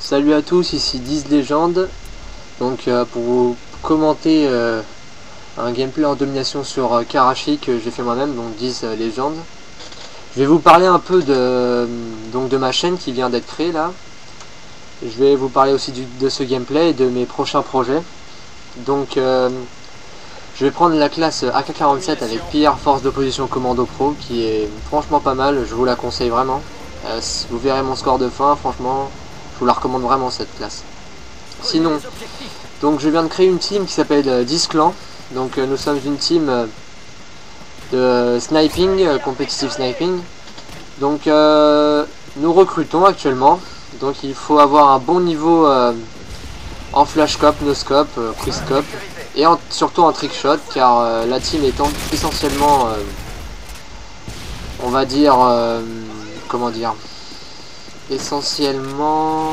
Salut à tous, ici 10 Légendes. Donc pour vous commenter un gameplay en domination sur Karachi que j'ai fait moi-même, donc 10 Légendes. Je vais vous parler un peu de ma chaîne qui vient d'être créée là. Je vais vous parler aussi de ce gameplay et de mes prochains projets. Donc je vais prendre la classe AK-47 avec Pierre Force d'Opposition Commando Pro qui est franchement pas mal, je vous la conseille vraiment. Vous verrez mon score de fin, franchement je vous la recommande vraiment cette classe. Sinon, donc je viens de créer une team qui s'appelle 10 clans. Donc nous sommes une team de sniping, competitive sniping. Donc nous recrutons actuellement. Donc il faut avoir un bon niveau en flashscope, noscope, quickscope et surtout en trickshot car la team étant essentiellement on va dire comment dire, essentiellement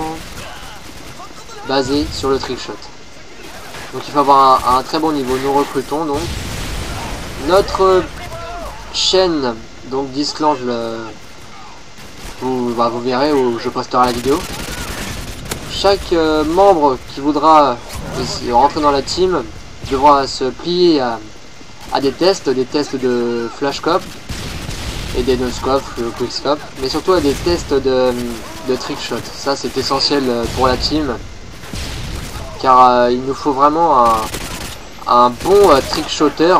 basé sur le trickshot. Donc il faut avoir un très bon niveau. Nous recrutons donc notre chaîne, donc 10 clans, vous verrez où je posterai la vidéo. Chaque membre qui voudra rentrer dans la team devra se plier à des tests de flashscope et des noscopes, quickscope, mais surtout à des tests de trickshot. Ça c'est essentiel pour la team car il nous faut vraiment un bon trickshotter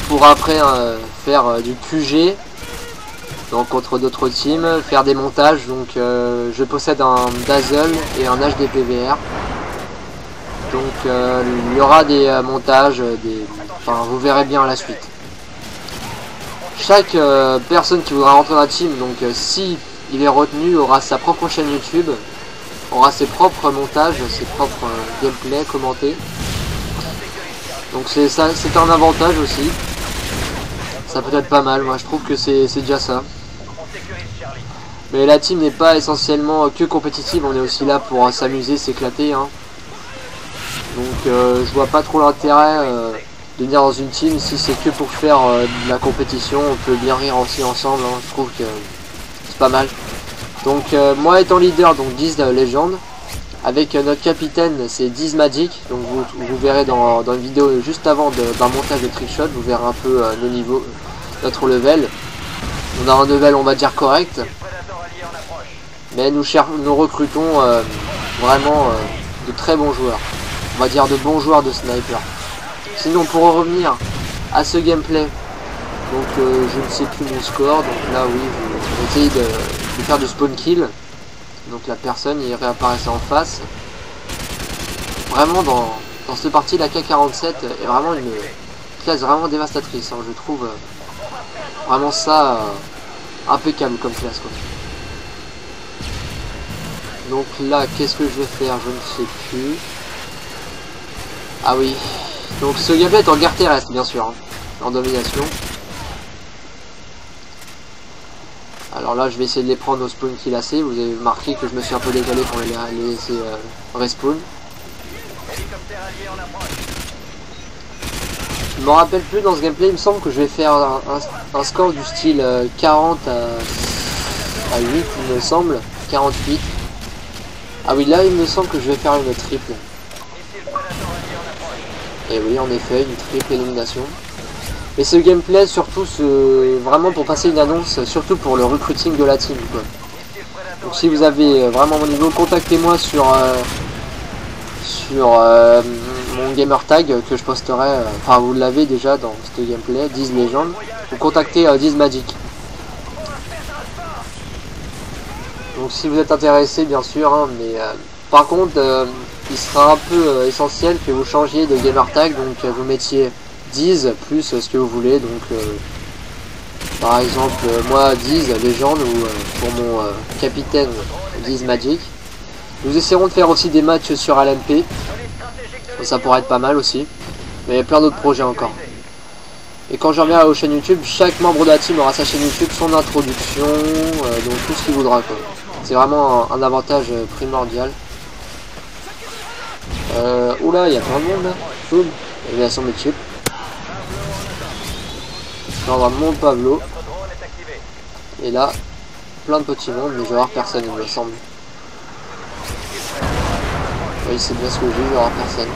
pour après faire du QG donc contre d'autres teams, faire des montages. Donc je possède un Dazzle et un HDPVR, donc il y aura des montages, enfin vous verrez bien à la suite. Chaque personne qui voudra rentrer dans la team, donc si il est retenu, aura sa propre chaîne YouTube, aura ses propres montages, ses propres gameplay commentés. Donc c'est un avantage aussi. Ça peut être pas mal, moi je trouve que c'est déjà ça. Mais la team n'est pas essentiellement que compétitive, on est aussi là pour s'amuser, s'éclater. Hein. Donc je vois pas trop l'intérêt de venir dans une team si c'est que pour faire de la compétition. On peut bien rire aussi ensemble, hein. Je trouve que c'est pas mal. Donc moi étant leader, donc 10 Légendes, avec notre capitaine c'est 10 Magic. Donc vous verrez dans une vidéo juste avant d'un montage de trickshot, vous verrez un peu nos niveaux, notre level. On a un level on va dire correct, mais nous recrutons vraiment de très bons joueurs, on va dire de bons joueurs de sniper. Sinon pour en revenir à ce gameplay, donc je ne sais plus mon score, donc là oui je vais essayer de faire du spawn kill. Donc la personne il réapparaissait en face. Vraiment dans cette partie la AK-47 est vraiment une classe vraiment dévastatrice, hein. Je trouve vraiment ça impeccable comme classe quoi. Donc là qu'est-ce que je vais faire, je ne sais plus. Ah oui, donc ce gameplay est en guerre terrestre bien sûr, hein, en domination. Alors là je vais essayer de les prendre au spawn kill assez. Vous avez remarqué que je me suis un peu décalé pour les laisser respawn. Je me rappelle plus dans ce gameplay, il me semble que je vais faire un score du style 40 à 8 il me semble, 48. Ah oui là il me semble que je vais faire une triple. Et oui en effet une triple élimination. Et ce gameplay surtout vraiment pour passer une annonce, surtout pour le recruiting de la team quoi. Donc si vous avez vraiment mon niveau, contactez-moi sur mon gamer tag que je posterai, enfin vous l'avez déjà dans ce gameplay, 10 Légendes. Vous contactez 10 Magic. Donc si vous êtes intéressé bien sûr, hein, mais par contre il sera un peu essentiel que vous changiez de gamer tag, donc vous mettiez 10 plus ce que vous voulez, donc par exemple moi 10 Légendes ou pour mon capitaine 10 Magic. Nous essaierons de faire aussi des matchs sur LMP, ça pourrait être pas mal aussi, mais il y a plein d'autres projets encore. Et quand je reviens aux chaînes YouTube, chaque membre de la team aura sa chaîne YouTube, son introduction, donc tout ce qu'il voudra quoi. C'est vraiment un avantage primordial. Oula, il y a plein de monde là. Boum, révélation multiple. Là on va mon Pablo. Et là, plein de petits mondes, mais je vais avoir personne il me semble. Oui, c'est bien ce que j'ai, il n'y aura personne.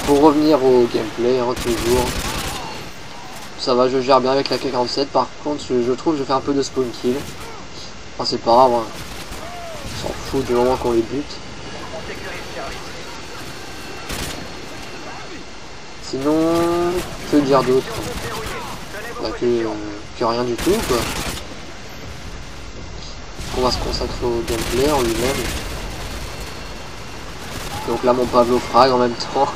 Pour revenir au gameplay, hein, toujours. Ça va, je gère bien avec la K47. Par contre, je trouve que je fais un peu de spawn kill. Enfin, c'est pas grave, hein. On s'en fout du moment qu'on les bute. Sinon, que dire d'autre? Bah, que rien du tout, quoi. On va se consacrer au gameplay en lui-même. Donc là, mon Pavlo frag en même temps.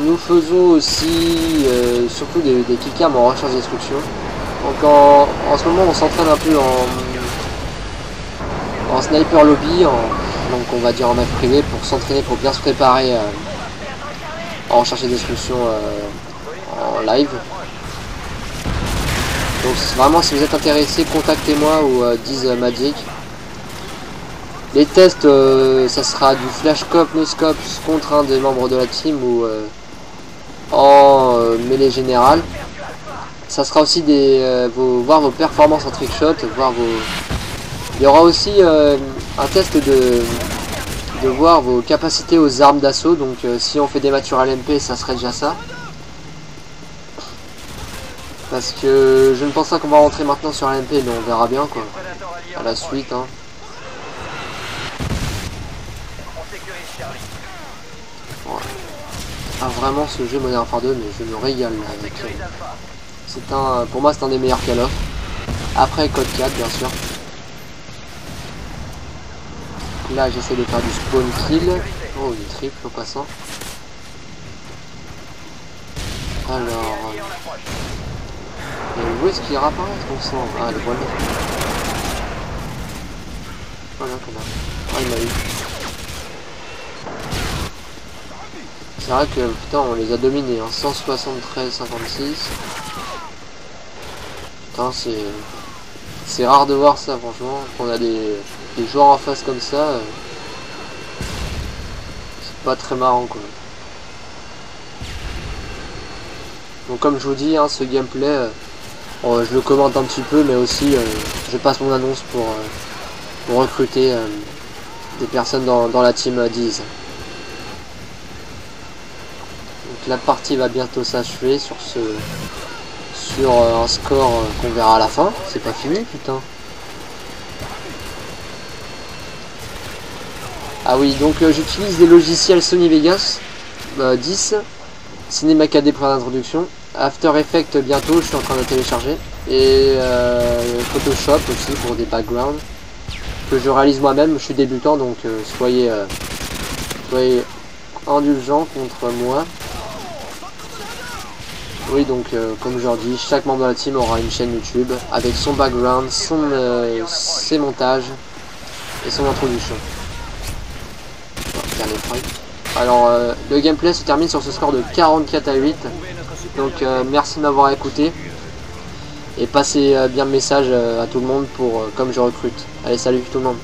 Nous faisons aussi surtout des killcams en recherche destruction. Donc en ce moment, on s'entraîne un peu en sniper lobby, donc on va dire en map privé, pour s'entraîner, pour bien se préparer en recherche et destruction en live. Donc vraiment, si vous êtes intéressé, contactez-moi ou Diz Magic. Les tests, ça sera du flashscope, no-scope contre un des membres de la team ou en mêlée générale. Ça sera aussi voir vos performances en trickshot, voir vos... Il y aura aussi un test de voir vos capacités aux armes d'assaut. Donc si on fait des matchs sur LMP, ça serait déjà ça. Parce que je ne pense pas qu'on va rentrer maintenant sur LMP, mais on verra bien quoi. À la suite. Hein. Ouais. Ah vraiment ce jeu Modern Warfare 2, mais je me régale là, avec. C'est pour moi c'est un des meilleurs Call of. Après Code 4 bien sûr. Là j'essaie de faire du spawn kill. Oh une triple au passant. Alors. Où est-ce qu'il réapparaît ton sang? Ah le voilà. Voilà connard. Ah il m'a eu. C'est vrai que putain on les a dominés hein. 173-56. Putain c'est rare de voir ça franchement. Quand on a des joueurs en face comme ça, c'est pas très marrant quoi. Donc comme je vous dis, hein, ce gameplay, je le commente un petit peu, mais aussi je passe mon annonce pour recruter des personnes dans la team Diz. Donc la partie va bientôt s'achever sur un score qu'on verra à la fin. C'est pas fini putain. Ah oui, donc j'utilise des logiciels Sony Vegas 10, Cinema 4D pour l'introduction, After Effects bientôt, je suis en train de télécharger, et Photoshop aussi pour des backgrounds que je réalise moi-même. Je suis débutant, donc soyez indulgents contre moi. Oui, donc comme je leur dis, chaque membre de la team aura une chaîne YouTube avec son background, ses montages et son introduction. Alors le gameplay se termine sur ce score de 44-8. Donc merci de m'avoir écouté. Et passez bien le message à tout le monde pour comme je recrute. Allez salut tout le monde.